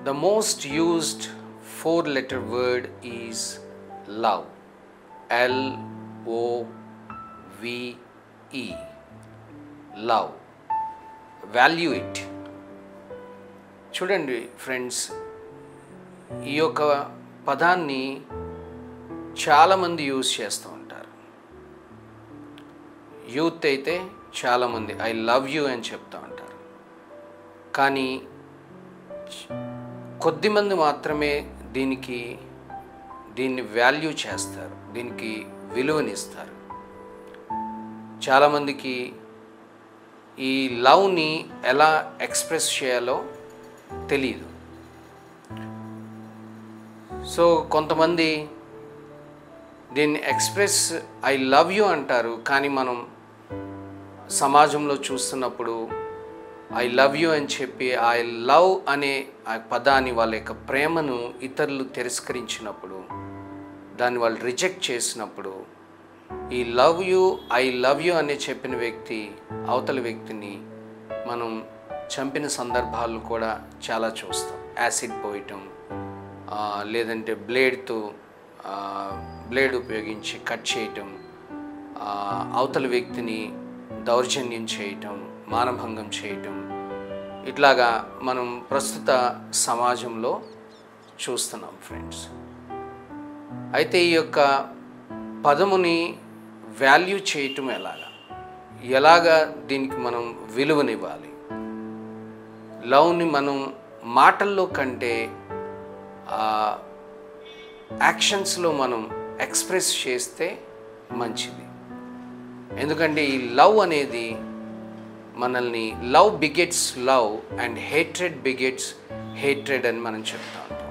The most used 4-letter word is love. L-O-V-E. Love. Value it. చూడండి friends, ఈ యొక్క పదాన్ని చాలామంది యూజ్ చేస్తూ ఉంటారు. యూత్ అయితే చాలామంది ఐ లవ్ యూ అని చెప్తూ ఉంటారు. కానీ కొద్దిమంది మాత్రమే దీన్ని వాల్యూ చేస్తారు, దీనికి విలువనిస్తారు. చాలామందికి ఈ లవ్ని ఎలా ఎక్స్ప్రెస్ చేయాలో తెలియదు. సో కొంతమంది దీన్ని ఎక్స్ప్రెస్ ఐ లవ్ యూ అంటారు, కానీ మనం సమాజంలో చూస్తున్నప్పుడు ఐ లవ్ యూ అని చెప్పి ఐ లవ్ అనే ఆ పదాన్ని, వాళ్ళ యొక్క ప్రేమను ఇతరులు తిరస్కరించినప్పుడు, దాన్ని వాళ్ళు రిజెక్ట్ చేసినప్పుడు, ఈ love you I love you అని చెప్పిన వ్యక్తి అవతల వ్యక్తిని మనం చంపిన సందర్భాలు కూడా చాలా చూస్తాం. యాసిడ్ పోయటం, లేదంటే బ్లేడ్ ఉపయోగించి కట్ చేయటం, అవతల వ్యక్తిని దౌర్జన్యం చేయటం, మానభంగం చేయటం, ఇట్లాగా మనం ప్రస్తుత సమాజంలో చూస్తున్నాం ఫ్రెండ్స్. అయితే ఈ యొక్క పదముని వాల్యూ చేయటం ఎలాగా దీనికి మనం విలువనివ్వాలి? లవ్ని మనం మాటల్లో కంటే యాక్షన్స్లో మనం ఎక్స్ప్రెస్ చేస్తే మంచిది. ఎందుకంటే ఈ లవ్ అనేది మనల్ని, love begets love and hatred begets hatred అని మనం చెప్తా ఉంటాం.